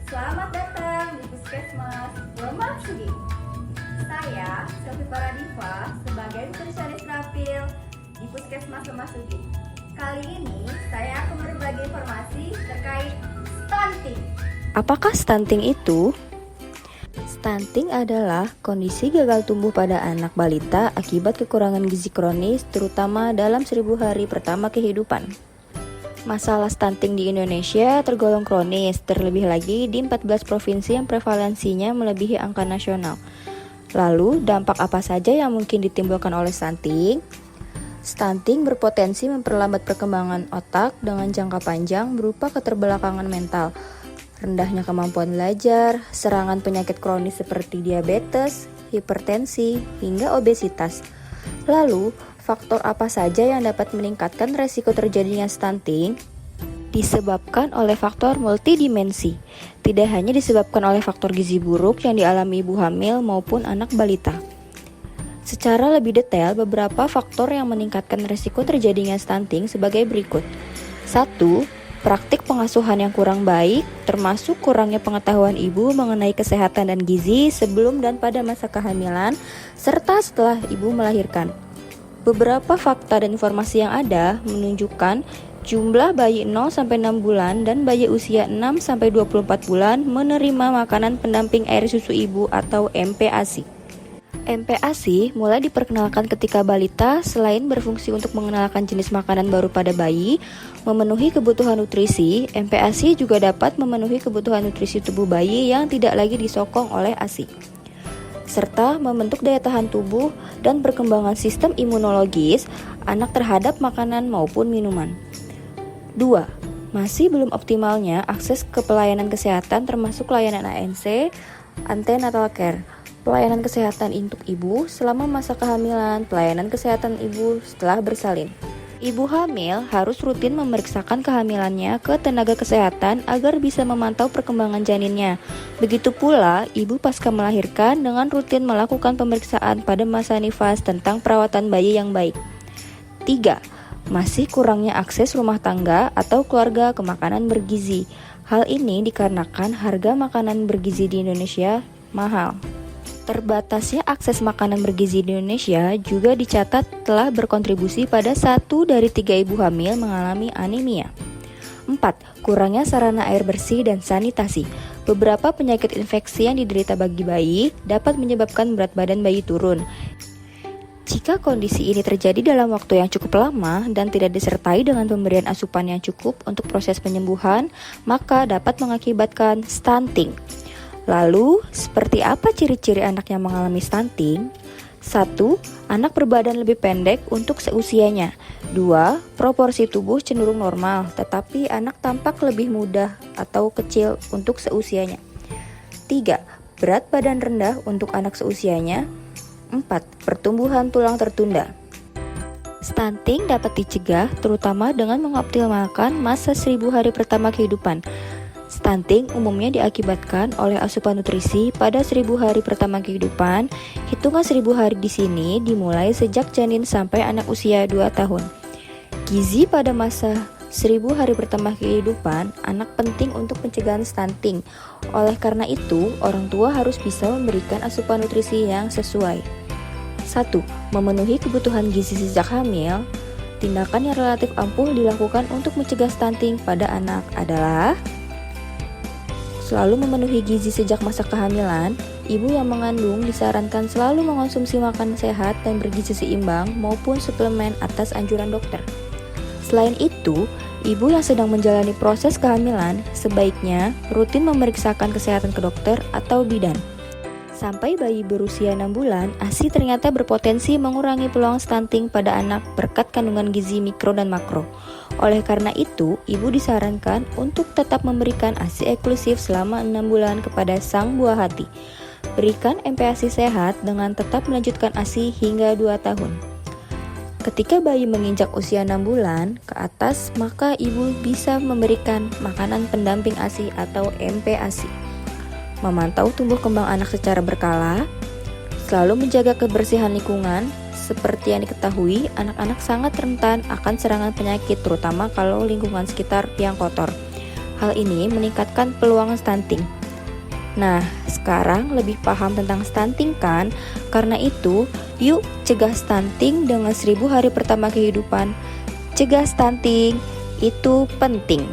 Selamat datang di Puskesmas Lemah-Sugi. Saya, Sofi Paradiva, sebagai nutrisionis Rapil di Puskesmas Lemah-Sugi. Kali ini, saya akan berbagi informasi terkait stunting. Apakah stunting itu? Stunting adalah kondisi gagal tumbuh pada anak balita akibat kekurangan gizi kronis, terutama dalam 1000 hari pertama kehidupan. Masalah stunting di Indonesia tergolong kronis, terlebih lagi di 14 provinsi yang prevalensinya melebihi angka nasional. Lalu, dampak apa saja yang mungkin ditimbulkan oleh stunting? Stunting berpotensi memperlambat perkembangan otak dengan jangka panjang berupa keterbelakangan mental, rendahnya kemampuan belajar, serangan penyakit kronis seperti diabetes, hipertensi, hingga obesitas. Lalu, faktor apa saja yang dapat meningkatkan resiko terjadinya stunting? Disebabkan oleh faktor multidimensi. Tidak hanya disebabkan oleh faktor gizi buruk yang dialami ibu hamil maupun anak balita. Secara lebih detail, beberapa faktor yang meningkatkan resiko terjadinya stunting sebagai berikut. 1. Praktik pengasuhan yang kurang baik, termasuk kurangnya pengetahuan ibu mengenai kesehatan dan gizi sebelum dan pada masa kehamilan, serta setelah ibu melahirkan. Beberapa fakta dan informasi yang ada menunjukkan jumlah bayi 0-6 bulan dan bayi usia 6-24 bulan menerima makanan pendamping air susu ibu atau MPASI. MPASI mulai diperkenalkan ketika balita selain berfungsi untuk mengenalkan jenis makanan baru pada bayi, memenuhi kebutuhan nutrisi, MPASI juga dapat memenuhi kebutuhan nutrisi tubuh bayi yang tidak lagi disokong oleh ASI, serta membentuk daya tahan tubuh dan perkembangan sistem imunologis anak terhadap makanan maupun minuman. 2. Masih belum optimalnya akses ke pelayanan kesehatan termasuk layanan ANC, antenatal care, pelayanan kesehatan untuk ibu selama masa kehamilan, pelayanan kesehatan ibu setelah bersalin. Ibu hamil harus rutin memeriksakan kehamilannya ke tenaga kesehatan agar bisa memantau perkembangan janinnya. Begitu pula ibu pasca melahirkan dengan rutin melakukan pemeriksaan pada masa nifas tentang perawatan bayi yang baik. 3. Masih kurangnya akses rumah tangga atau keluarga ke makanan bergizi. Hal ini dikarenakan harga makanan bergizi di Indonesia mahal. Terbatasnya akses makanan bergizi di Indonesia juga dicatat telah berkontribusi pada 1 dari 3 ibu hamil mengalami anemia. 4. Kurangnya sarana air bersih dan sanitasi. Beberapa penyakit infeksi yang diderita bagi bayi dapat menyebabkan berat badan bayi turun. Jika kondisi ini terjadi dalam waktu yang cukup lama dan tidak disertai dengan pemberian asupan yang cukup untuk proses penyembuhan, maka dapat mengakibatkan stunting. Lalu, seperti apa ciri-ciri anak yang mengalami stunting? 1. Anak berbadan lebih pendek untuk seusianya. 2. Proporsi tubuh cenderung normal, tetapi anak tampak lebih muda atau kecil untuk seusianya. 3. Berat badan rendah untuk anak seusianya. 4. Pertumbuhan tulang tertunda. Stunting dapat dicegah terutama dengan mengoptimalkan masa 1000 hari pertama kehidupan. Stunting umumnya diakibatkan oleh asupan nutrisi pada 1000 hari pertama kehidupan. Hitungan 1000 hari di sini dimulai sejak janin sampai anak usia 2 tahun. Gizi pada masa 1000 hari pertama kehidupan anak penting untuk pencegahan stunting. Oleh karena itu, orang tua harus bisa memberikan asupan nutrisi yang sesuai. 1. Memenuhi kebutuhan gizi sejak hamil. Tindakan yang relatif ampuh dilakukan untuk mencegah stunting pada anak adalah selalu memenuhi gizi sejak masa kehamilan. Ibu yang mengandung disarankan selalu mengonsumsi makanan sehat dan bergizi seimbang maupun suplemen atas anjuran dokter. Selain itu, ibu yang sedang menjalani proses kehamilan sebaiknya rutin memeriksakan kesehatan ke dokter atau bidan. Sampai bayi berusia 6 bulan, ASI ternyata berpotensi mengurangi peluang stunting pada anak berkat kandungan gizi mikro dan makro. Oleh karena itu, ibu disarankan untuk tetap memberikan ASI eksklusif selama 6 bulan kepada sang buah hati. Berikan MPASI sehat dengan tetap melanjutkan ASI hingga 2 tahun. Ketika bayi menginjak usia 6 bulan ke atas, maka ibu bisa memberikan makanan pendamping ASI atau MPASI. Memantau tumbuh kembang anak secara berkala, selalu menjaga kebersihan lingkungan. Seperti yang diketahui, anak-anak sangat rentan akan serangan penyakit, terutama kalau lingkungan sekitar yang kotor. Hal ini meningkatkan peluang stunting. Nah, sekarang lebih paham tentang stunting kan? Karena itu, yuk cegah stunting dengan 1000 hari pertama kehidupan. Cegah stunting itu penting.